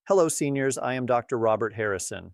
Hello, seniors. I am Dr. Robert Harrison.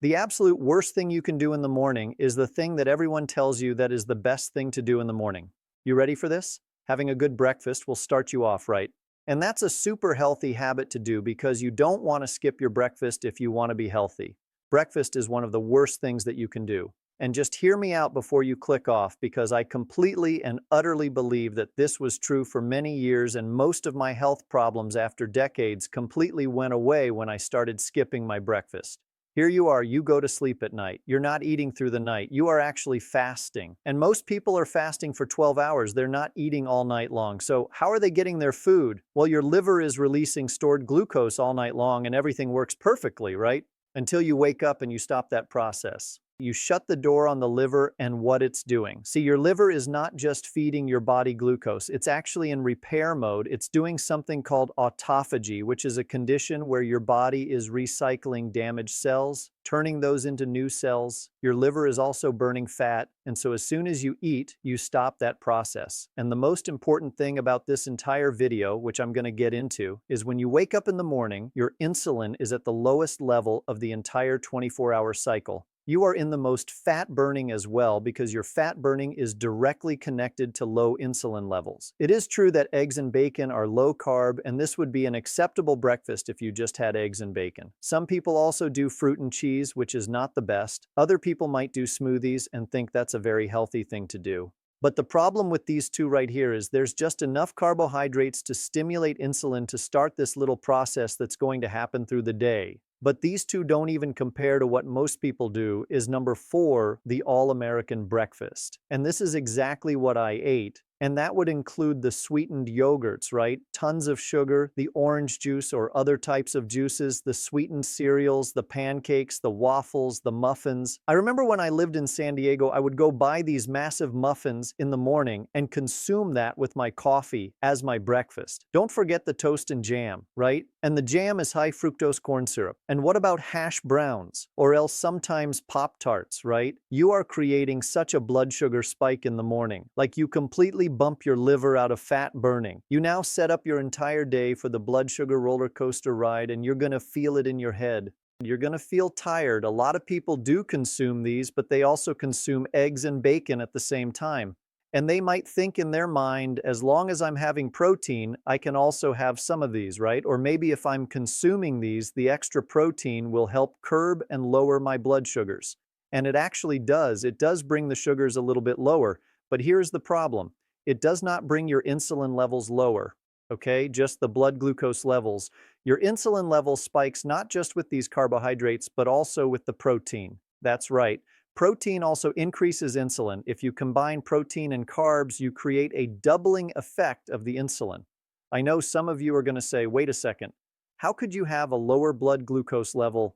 The absolute worst thing you can do in the morning is the thing that everyone tells you that is the best thing to do in the morning. You ready for this? Having a good breakfast will start you off right. And that's a super healthy habit to do because you don't want to skip your breakfast if you want to be healthy. Breakfast is one of the worst things that you can do. And just hear me out before you click off because I completely and utterly believe that this was true for many years and most of my health problems after decades completely went away when I started skipping my breakfast. Here you are, you go to sleep at night. You're not eating through the night. You are actually fasting. And most people are fasting for 12 hours. They're not eating all night long. So how are they getting their food? Well, your liver is releasing stored glucose all night long and everything works perfectly, right? Until you wake up and you stop that process. You shut the door on the liver and what it's doing. See, your liver is not just feeding your body glucose. It's actually in repair mode. It's doing something called autophagy, which is a condition where your body is recycling damaged cells, turning those into new cells. Your liver is also burning fat, and so as soon as you eat, you stop that process. And the most important thing about this entire video, which I'm going to get into, is when you wake up in the morning, your insulin is at the lowest level of the entire 24-hour cycle. You are in the most fat burning as well because your fat burning is directly connected to low insulin levels. It is true that eggs and bacon are low carb, and this would be an acceptable breakfast if you just had eggs and bacon. Some people also do fruit and cheese, which is not the best. Other people might do smoothies and think that's a very healthy thing to do. But the problem with these two right here is there's just enough carbohydrates to stimulate insulin to start this little process that's going to happen through the day. But these two don't even compare to what most people do is number 4, the all-American breakfast. And this is exactly what I ate. And that would include the sweetened yogurts, right? Tons of sugar, the orange juice or other types of juices, the sweetened cereals, the pancakes, the waffles, the muffins. I remember when I lived in San Diego, I would go buy these massive muffins in the morning and consume that with my coffee as my breakfast. Don't forget the toast and jam, right? And the jam is high fructose corn syrup. And what about hash browns? Or else sometimes Pop-Tarts, right? You are creating such a blood sugar spike in the morning. Like you completely bump your liver out of fat burning. You now set up your entire day for the blood sugar roller coaster ride and you're going to feel it in your head. You're going to feel tired. A lot of people do consume these, but they also consume eggs and bacon at the same time. And they might think in their mind, as long as I'm having protein, I can also have some of these, right? Or maybe if I'm consuming these, the extra protein will help curb and lower my blood sugars. And it actually does. It does bring the sugars a little bit lower. But here's the problem. It does not bring your insulin levels lower, okay? Just the blood glucose levels. Your insulin level spikes not just with these carbohydrates, but also with the protein. That's right. Protein also increases insulin. If you combine protein and carbs, you create a doubling effect of the insulin. I know some of you are going to say, wait a second, how could you have a lower blood glucose level?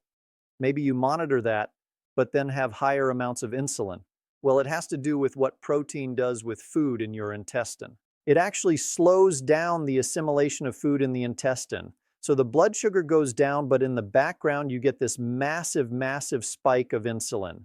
Maybe you monitor that, but then have higher amounts of insulin. Well, it has to do with what protein does with food in your intestine. It actually slows down the assimilation of food in the intestine. So the blood sugar goes down, but in the background, you get this massive, massive spike of insulin.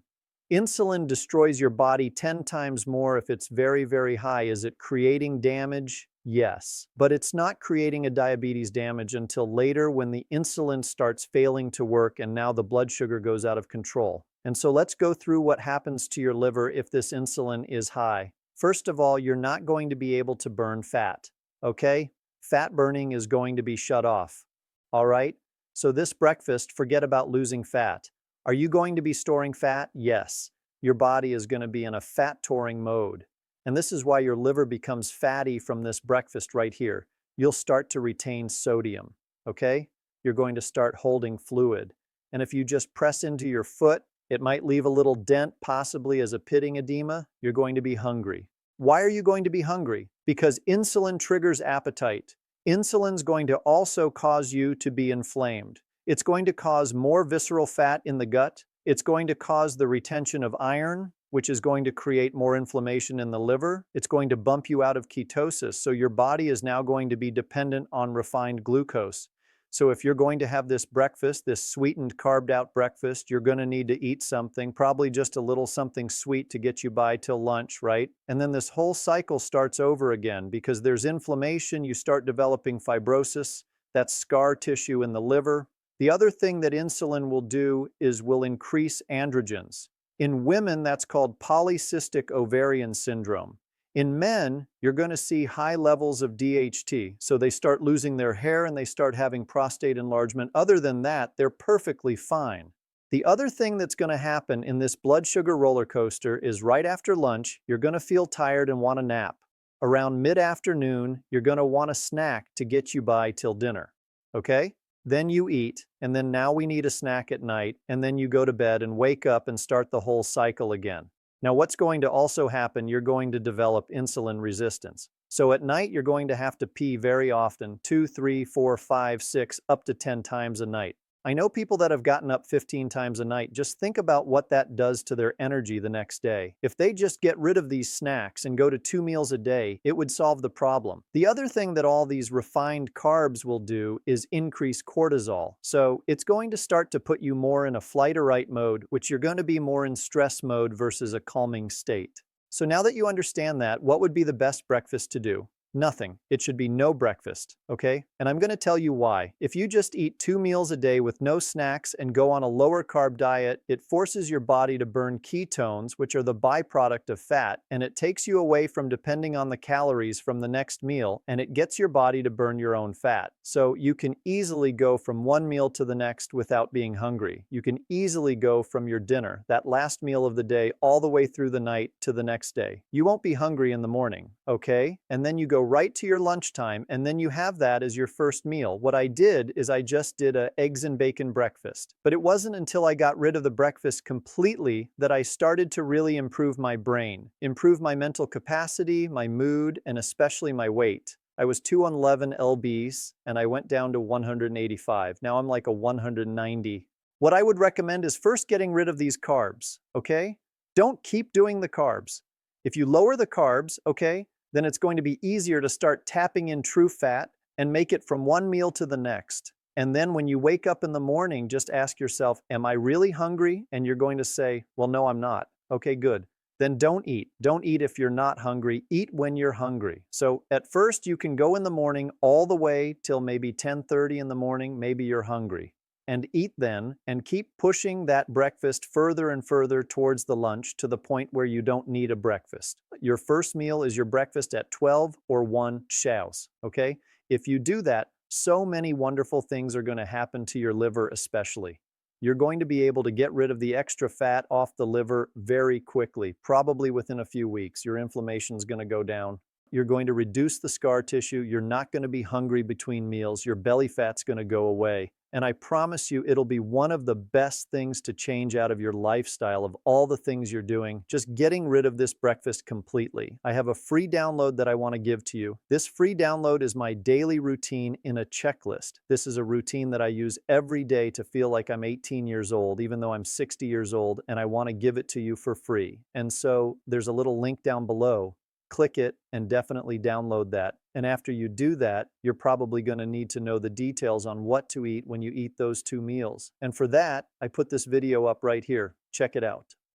Insulin destroys your body 10 times more if it's very, very high. Is it creating damage? Yes. But it's not creating a diabetes damage until later when the insulin starts failing to work and now the blood sugar goes out of control. And so let's go through what happens to your liver if this insulin is high. First of all, you're not going to be able to burn fat, okay? Fat burning is going to be shut off, all right? So this breakfast, forget about losing fat. Are you going to be storing fat? Yes. Your body is going to be in a fat-storing mode. And this is why your liver becomes fatty from this breakfast right here. You'll start to retain sodium, okay? You're going to start holding fluid. And if you just press into your foot, it might leave a little dent, possibly as a pitting edema. You're going to be hungry. Why are you going to be hungry? Because insulin triggers appetite. Insulin's going to also cause you to be inflamed. It's going to cause more visceral fat in the gut. It's going to cause the retention of iron, which is going to create more inflammation in the liver. It's going to bump you out of ketosis. So your body is now going to be dependent on refined glucose. So if you're going to have this breakfast, this sweetened, carved-out breakfast, you're going to need to eat something, probably just a little something sweet to get you by till lunch, right? And then this whole cycle starts over again because there's inflammation, you start developing fibrosis, that's scar tissue in the liver. The other thing that insulin will do is will increase androgens. In women, that's called polycystic ovarian syndrome. In men, you're going to see high levels of DHT, so they start losing their hair and they start having prostate enlargement. Other than that, they're perfectly fine. The other thing that's going to happen in this blood sugar roller coaster is right after lunch, you're going to feel tired and want a nap. Around mid-afternoon, you're going to want a snack to get you by till dinner. Okay? Then you eat, and then now we need a snack at night, and then you go to bed and wake up and start the whole cycle again. Now, what's going to also happen, you're going to develop insulin resistance. So at night, you're going to have to pee very often, 2, 3, 4, 5, 6, up to 10 times a night. I know people that have gotten up 15 times a night. Just think about what that does to their energy the next day. If they just get rid of these snacks and go to 2 meals a day, it would solve the problem. The other thing that all these refined carbs will do is increase cortisol. So it's going to start to put you more in a flight or fight mode, which you're going to be more in stress mode versus a calming state. So now that you understand that, what would be the best breakfast to do? Nothing. It should be no breakfast, okay? And I'm going to tell you why. If you just eat 2 meals a day with no snacks and go on a lower carb diet, it forces your body to burn ketones, which are the byproduct of fat, and it takes you away from depending on the calories from the next meal, and it gets your body to burn your own fat. So you can easily go from one meal to the next without being hungry. You can easily go from your dinner, that last meal of the day, all the way through the night to the next day. You won't be hungry in the morning, okay? And then you go right to your lunchtime, and then you have that as your first meal. What I did is I just did a eggs and bacon breakfast. But it wasn't until I got rid of the breakfast completely that I started to really improve my brain, improve my mental capacity, my mood, and especially my weight. I was 211 lbs, and I went down to 185. Now I'm like a 190. What I would recommend is first getting rid of these carbs, okay? Don't keep doing the carbs. If you lower the carbs, okay, then it's going to be easier to start tapping in true fat and make it from one meal to the next. And then when you wake up in the morning, just ask yourself, am I really hungry? And you're going to say, well, no, I'm not. Okay, good. Then don't eat. Don't eat if you're not hungry. Eat when you're hungry. So at first you can go in the morning all the way till maybe 10:30 in the morning, maybe you're hungry. And eat then, and keep pushing that breakfast further and further towards the lunch to the point where you don't need a breakfast. Your first meal is your breakfast at 12 or 1 shows, okay? If you do that, so many wonderful things are going to happen to your liver especially. You're going to be able to get rid of the extra fat off the liver very quickly, probably within a few weeks. Your inflammation is going to go down. You're going to reduce the scar tissue. You're not going to be hungry between meals. Your belly fat's going to go away. And I promise you, it'll be one of the best things to change out of your lifestyle of all the things you're doing, just getting rid of this breakfast completely. I have a free download that I want to give to you. This free download is my daily routine in a checklist. This is a routine that I use every day to feel like I'm 18 years old, even though I'm 60 years old, and I want to give it to you for free. And so there's a little link down below. Click it and definitely download that. And after you do that, you're probably going to need to know the details on what to eat when you eat those 2 meals. And for that, I put this video up right here. Check it out.